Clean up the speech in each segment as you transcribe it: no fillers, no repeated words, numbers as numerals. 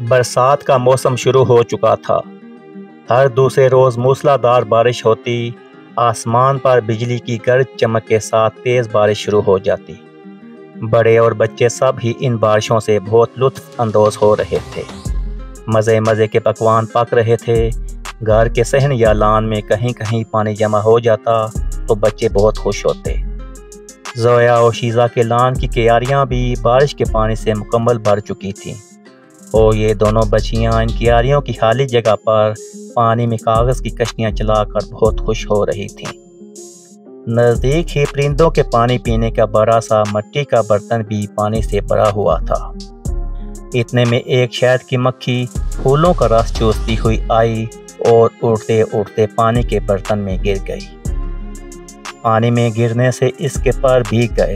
برسات کا موسم شروع ہو چکا تھا۔ ہر دوسرے روز موسلادھار بارش ہوتی، آسمان پر بجلی کی گرج چمک کے ساتھ تیز بارش شروع ہو جاتی۔ بڑے اور بچے سب ہی ان بارشوں سے بہت لطف اندوز ہو رہے تھے۔ مزے مزے کے پکوان پک رہے تھے۔ گھر کے صحن یا لان میں کہیں کہیں پانی جمع ہو جاتا تو بچے بہت خوش ہوتے۔ زویا اور شیزا کے لان کی کیاریاں بھی بارش کے پانی سے مکمل بھر چکی تھیں اور یہ دونوں بچیاں ان کیاریوں کی خالی جگہ پر پانی میں کاغذ کی کشتیاں چلا کر بہت خوش ہو رہی تھیں۔ نزدیک ہی پرندوں کے پانی پینے کا بڑا سا مٹی کا برتن بھی پانی سے بھرا ہوا تھا۔ اتنے میں ایک شہد کی مکھی پھولوں کا رس چوستی ہوئی آئی اور اڑتے اڑتے پانی کے برتن میں گر گئی۔ پانی میں گرنے سے اس کے پر بھیگ گئے۔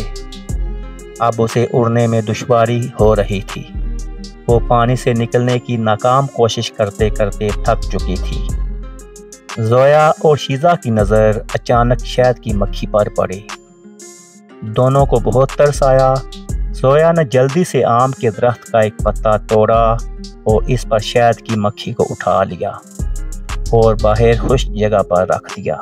اب اسے اڑنے میں دشواری ہو رہی تھی۔ وہ پانی سے نکلنے کی ناکام کوشش کرتے کرتے تھک چکی تھی۔ زویا اور شیزا کی نظر اچانک شہد کی مکھی پر پڑی۔ دونوں کو بہت ترس آیا۔ زویا نے جلدی سے آم کے درخت کا ایک پتا توڑا اور اس پر شہد کی مکھی کو اٹھا لیا اور باہر خشک جگہ پر رکھ دیا۔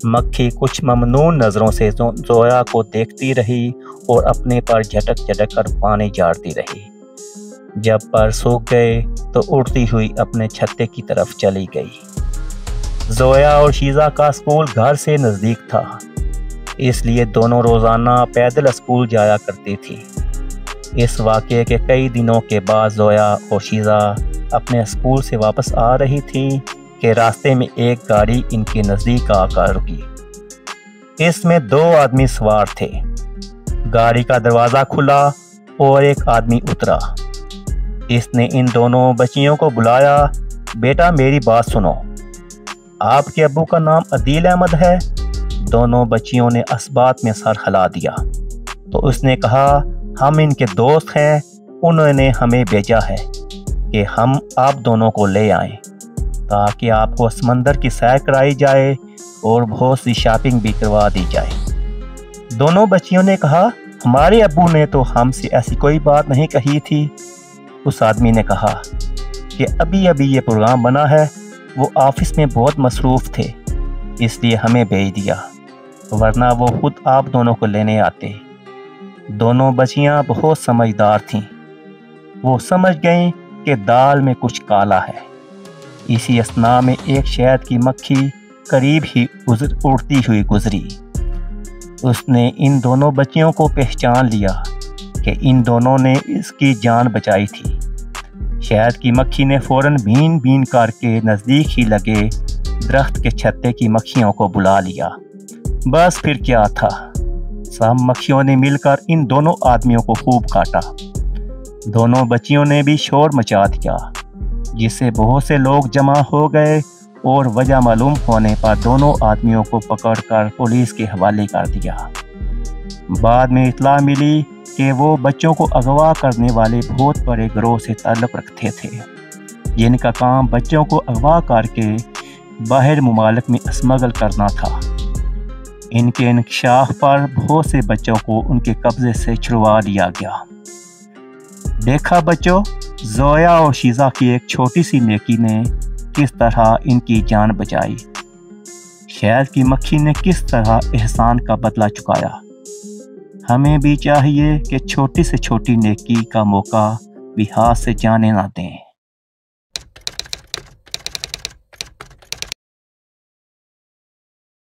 مکھی کچھ ممنون نظروں سے زویا کو دیکھتی رہی اور اپنے پر جھٹک جھٹک کر پانی جھاڑتی رہی۔ جب پر سوکھ گئے تو اڑتی ہوئی اپنے چھتے کی طرف چلی گئی۔ زویا اور شیزا کا اسکول گھر سے نزدیک تھا، اس لیے دونوں روزانہ پیدل اسکول جایا کرتی تھی۔ اس واقعے کے کئی دنوں کے بعد زویا اور شیزا اپنے اسکول سے واپس آ رہی تھی کہ راستے میں ایک گاڑی ان کے نزدیک آ کر رکی۔ اس میں 2 آدمی سوار تھے۔ گاڑی کا دروازہ کھلا اور ایک آدمی اترا۔ اس نے ان دونوں بچیوں کو بلایا، بیٹا میری بات سنو، آپ کے ابو کا نام عدیل احمد ہے؟ دونوں بچیوں نے اسبات میں سر ہلا دیا۔ تو اس نے کہا، ہم ان کے دوست ہیں، انہوں نے ہمیں بھیجا ہے کہ ہم آپ دونوں کو لے آئیں تاکہ آپ کو سمندر کی سیر کرائی جائے اور بہت سی شاپنگ بھی کروا دی جائے۔ دونوں بچیوں نے کہا، ہمارے ابو نے تو ہم سے ایسی کوئی بات نہیں کہی تھی۔ اس آدمی نے کہا کہ ابھی یہ پروگرام بنا ہے، وہ آفس میں بہت مصروف تھے اس لیے ہمیں بھیج دیا، ورنہ وہ خود آپ دونوں کو لینے آتے۔ دونوں بچیاں بہت سمجھدار تھیں۔ وہ سمجھ گئیں کہ دال میں کچھ کالا ہے۔ اسی اثناء میں ایک شہد کی مکھی قریب ہی اڑتی ہوئی گزری۔ اس نے ان دونوں بچیوں کو پہچان لیا کہ ان دونوں نے اس کی جان بچائی تھی۔ شہد کی مکھی نے فوراً بھین بھین کر کے نزدیک ہی لگے درخت کے چھتے کی مکھیوں کو بلا لیا۔ بس پھر کیا تھا، سب مکھیوں نے مل کر ان دونوں آدمیوں کو خوب کاٹا۔ دونوں بچیوں نے بھی شور مچا دیا، جس سے بہت سے لوگ جمع ہو گئے اور وجہ معلوم ہونے پر دونوں آدمیوں کو پکڑ کر پولیس کے حوالے کر دیا۔ بعد میں اطلاع ملی کہ وہ بچوں کو اغوا کرنے والے بہت بڑے گروہ سے تعلق رکھتے تھے، جن کا کام بچوں کو اغوا کر کے باہر ممالک میں اسمگل کرنا تھا۔ ان کے انکشاف پر بہت سے بچوں کو ان کے قبضے سے چھڑوا لیا گیا۔ دیکھا بچوں، زویا اور شیزا کی ایک چھوٹی سی نیکی نے کس طرح ان کی جان بچائی۔ شہد کی مکھی نے کس طرح احسان کا بدلہ چکایا۔ ہمیں بھی چاہیے کہ چھوٹی سے چھوٹی نیکی کا موقع بھی ہاتھ سے جانے نہ دیں۔